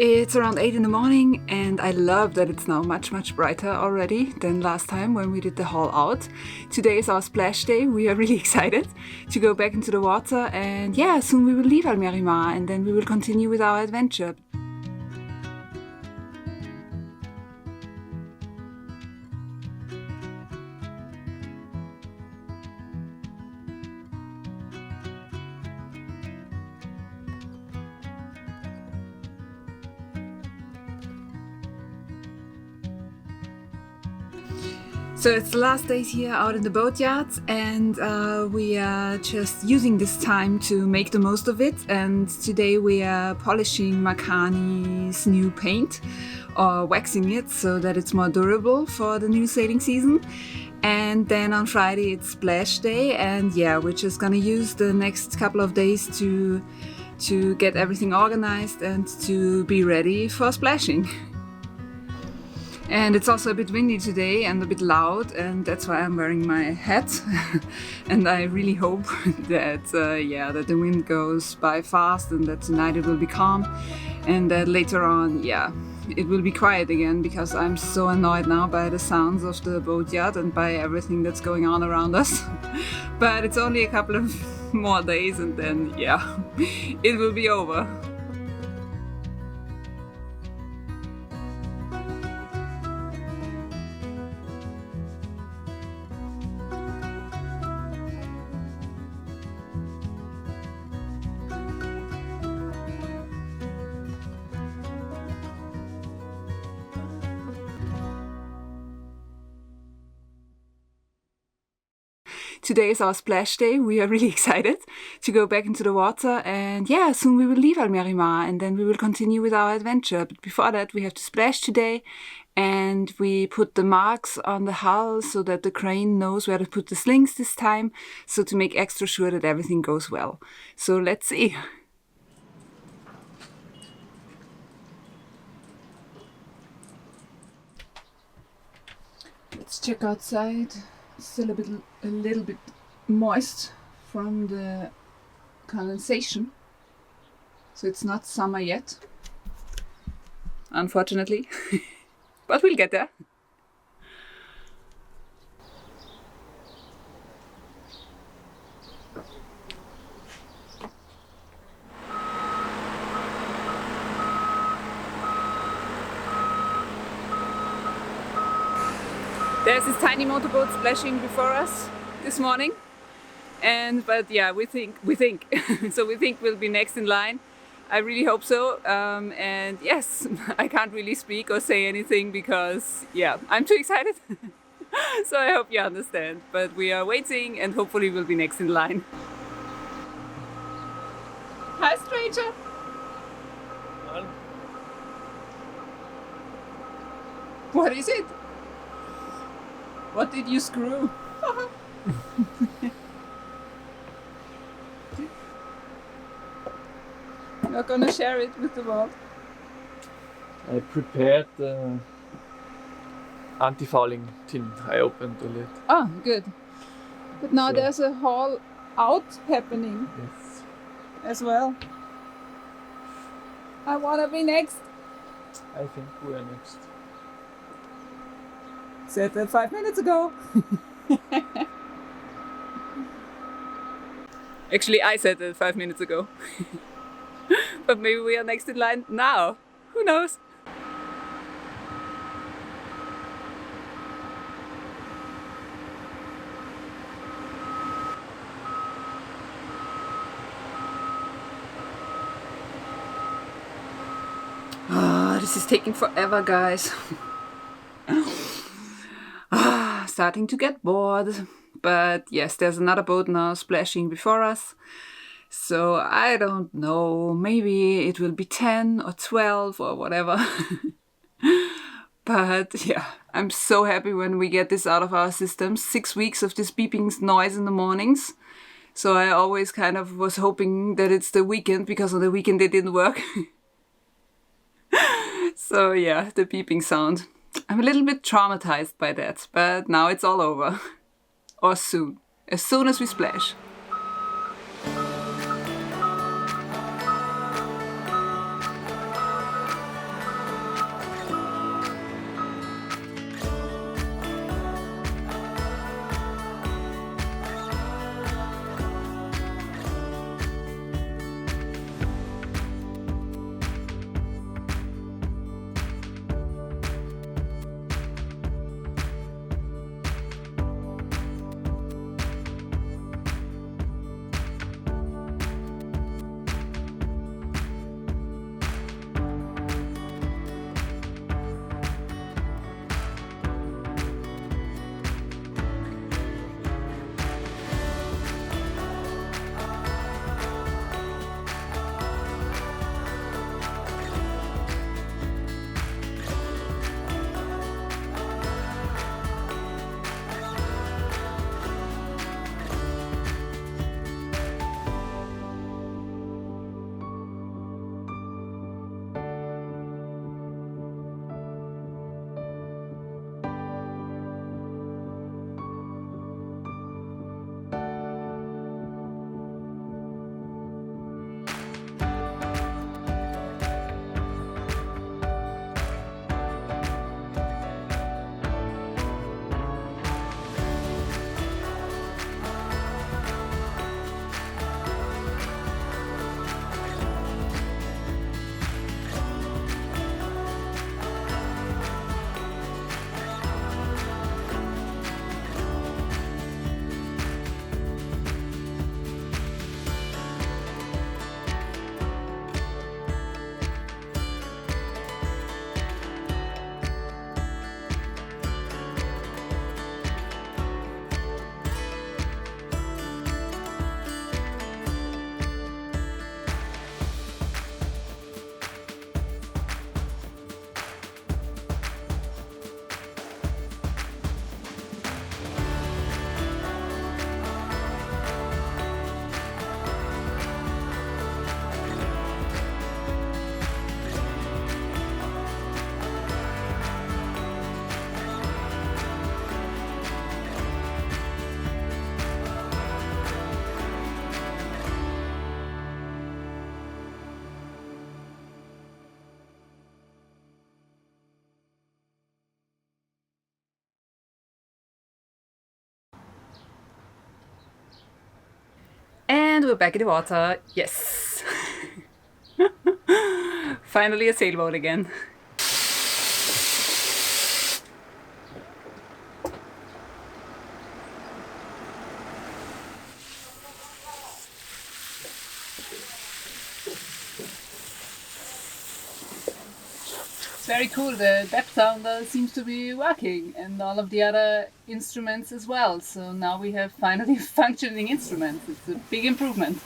It's around 8 in the morning and I love that it's now much brighter already than last time when we did the haul out. Today is our splash day. We are really excited to go back into the water and yeah, soon we will leave Almerimar and then we will continue with our adventure. So it's the last days here out in the boatyard and we are just using this time to make the most of it, and today we are polishing Makani's new paint or waxing it so that it's more durable for the new sailing season. And then on Friday it's splash day and yeah, we're just gonna use the next couple of days to get everything organized and to be ready for splashing. And it's also a bit windy today and a bit loud, and that's why I'm wearing my hat. And I really hope that that the wind goes by fast and that tonight it will be calm and that later on, it will be quiet again, because I'm so annoyed now by the sounds of the boatyard and by everything that's going on around us. But it's only a couple of more days and then it will be over. Today is our splash day. We are really excited to go back into the water and yeah, soon we will leave Almerimar and then we will continue with our adventure. But before that we have to splash today, and we put the marks on the hull so that the crane knows where to put the slings this time, so to make extra sure that everything goes well. So let's see. Let's check outside. Still a little bit moist from the condensation, so it's not summer yet, unfortunately. But we'll get there. There's this tiny motorboat splashing before us this morning, but we think so we think we'll be next in line. I really hope so, and yes, I can't really speak or say anything because I'm too excited. So I hope you understand, but we are waiting and hopefully we'll be next in line. Hi, stranger. What is it? What did you screw? You're gonna share it with the world? I prepared the anti-fouling tin. I opened the lid. Oh, good. But now there's a haul out happening. Yes. As well. I wanna be next. I think we're next. Said that 5 minutes ago. Actually, I said that 5 minutes ago. But maybe we are next in line now. Who knows? This is taking forever, guys. Starting to get bored, but yes, there's another boat now splashing before us, so I don't know, maybe it will be 10 or 12 or whatever. But I'm so happy when we get this out of our system. 6 weeks of this beeping noise in the mornings, so I always kind of was hoping that it's the weekend, because on the weekend it didn't work. So the beeping sound. I'm a little bit traumatized by that, but now it's all over. Or soon. As soon as we splash. And we're back in the water. Yes. Finally a sailboat again. It's very cool. The depth sounder seems to be working, and all of the other instruments as well. So now we have finally functioning instruments. It's a big improvement.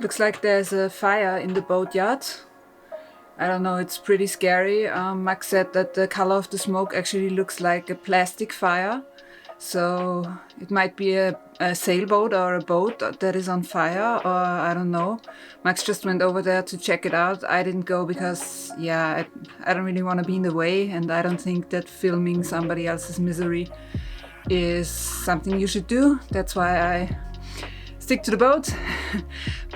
Looks like there's a fire in the boatyard. I don't know, it's pretty scary. Max said that the color of the smoke actually looks like a plastic fire. So it might be a sailboat or a boat that is on fire, or I don't know. Max just went over there to check it out. I didn't go because, yeah, I don't really want to be in the way, and I don't think that filming somebody else's misery is something you should do. That's why I stick to the boat.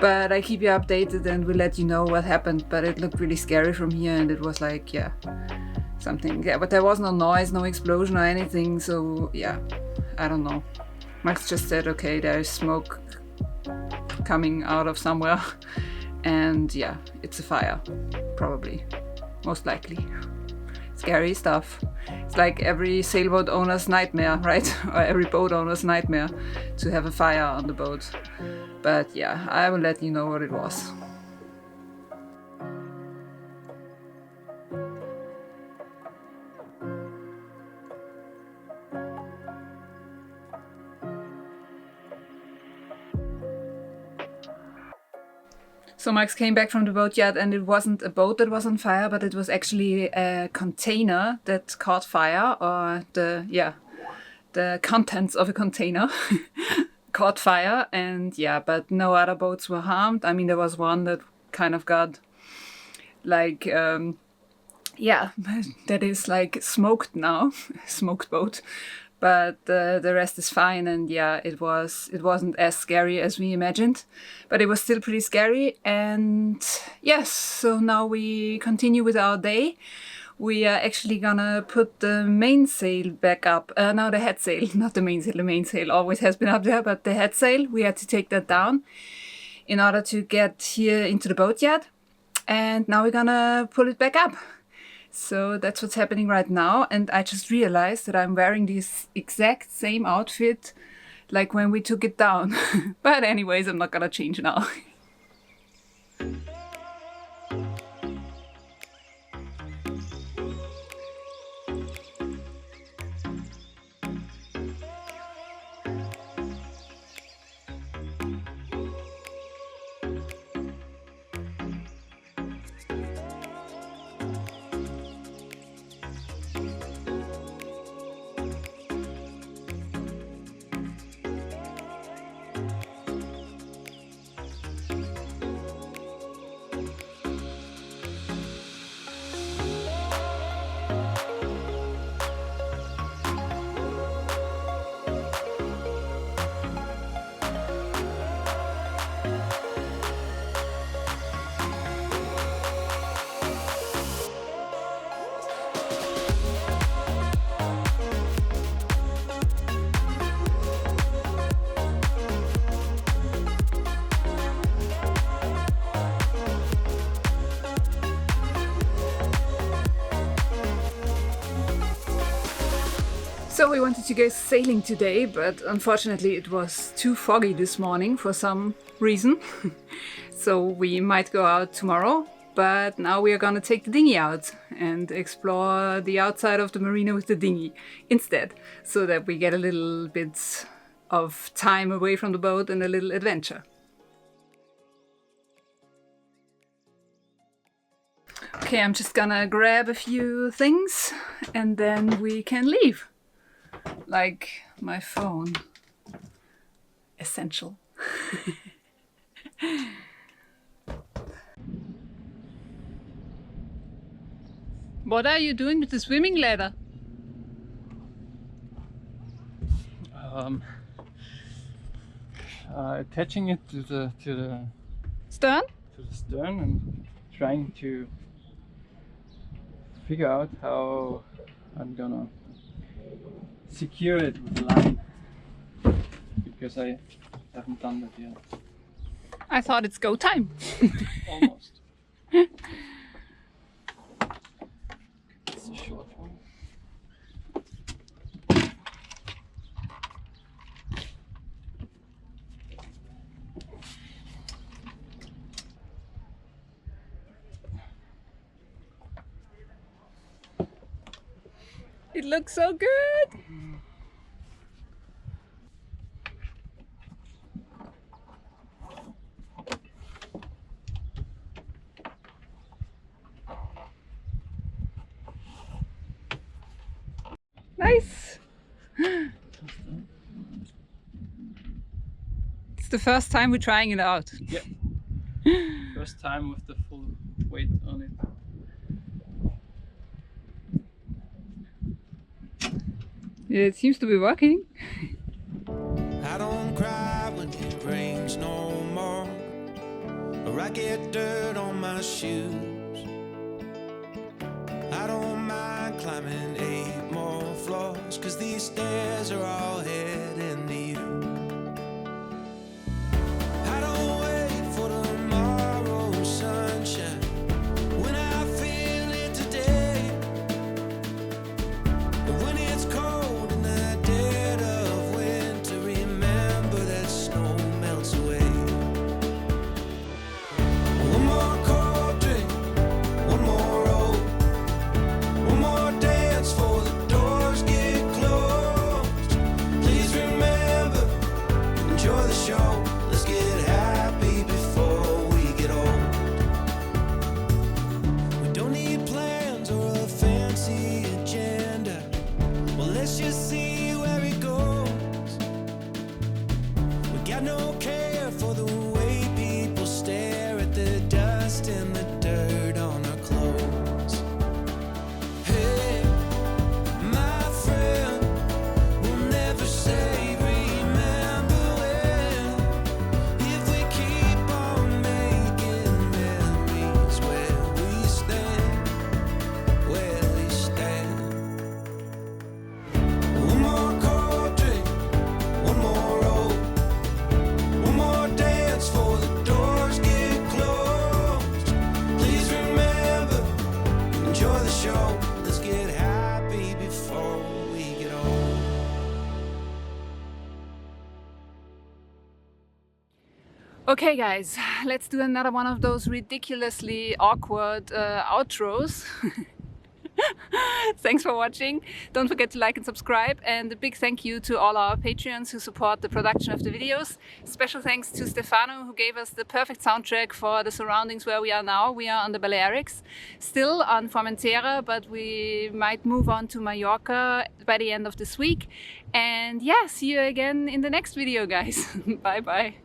But I keep you updated and will let you know what happened. But it looked really scary from here, and it was like, yeah, something. Yeah, but there was no noise, no explosion or anything, so yeah, I don't know. Max just said, okay, there is smoke coming out of somewhere, and yeah, it's a fire, probably, most likely. Scary stuff. It's like every sailboat owner's nightmare, right? Or every boat owner's nightmare to have a fire on the boat. But yeah, I will let you know what it was. So Max came back from the boatyard, and it wasn't a boat that was on fire, but it was actually a container that caught fire, or the contents of a container caught fire. And yeah, but no other boats were harmed. I mean, there was one that kind of got like that is like smoked now, smoked boat. But the rest is fine, and yeah, it wasn't as scary as we imagined, but it was still pretty scary. And yes, so now we continue with our day. We are actually gonna put the mainsail back up. No, the head sail, not the mainsail. The mainsail always has been up there, but the head sail, we had to take that down in order to get here into the boatyard. And now we're gonna pull it back up. So that's what's happening right now, and I just realized that I'm wearing this exact same outfit like when we took it down. But anyways, I'm not gonna change now. So we wanted to go sailing today, but unfortunately it was too foggy this morning for some reason. So we might go out tomorrow, but now we are gonna take the dinghy out and explore the outside of the marina with the dinghy instead, so that we get a little bit of time away from the boat and a little adventure. Okay, I'm just gonna grab a few things and then we can leave. Like my phone. Essential. What are you doing with the swimming ladder? attaching it to the Stern? stern and trying to figure out how I'm gonna secure it with a line, because I haven't done that yet. I thought it's go time. Almost. It's a short one. It looks so good. Nice. It's the first time we're trying it out. Yeah. First time with the full weight on it. It seems to be working. I don't cry when it rains no more, or I get dirt on my shoes. I don't mind climbing 8 more floors, 'cause these stairs are all heading to you. I don't wait for tomorrow's sunshine when I feel it today. But when it's cold in the dead of winter, remember that snow melts away. One more cold drink, one more roll, one more dance for the doors get closed. Please remember, enjoy the show. Let's get happy before we get old. We don't need plans or a fancy agenda. Well, let's just see where it goes. We got no care for the way people stare at the dust and the dirt on our clothes. Hey, my friend, we'll never say remember when, if we keep on making memories where we stand, where we stand. One more cold drink, one more roll, one more dance for the doors get closed. Please remember, enjoy the show. Let's get happy before we get old. Okay guys, let's do another one of those ridiculously awkward outros. Thanks for watching. Don't forget to like and subscribe, and a big thank you to all our Patreons who support the production of the videos. Special thanks to Stefano, who gave us the perfect soundtrack for the surroundings where we are now. We are on the Balearics, still on Formentera, but we might move on to Mallorca by the end of this week. And yeah, see you again in the next video, guys. Bye bye.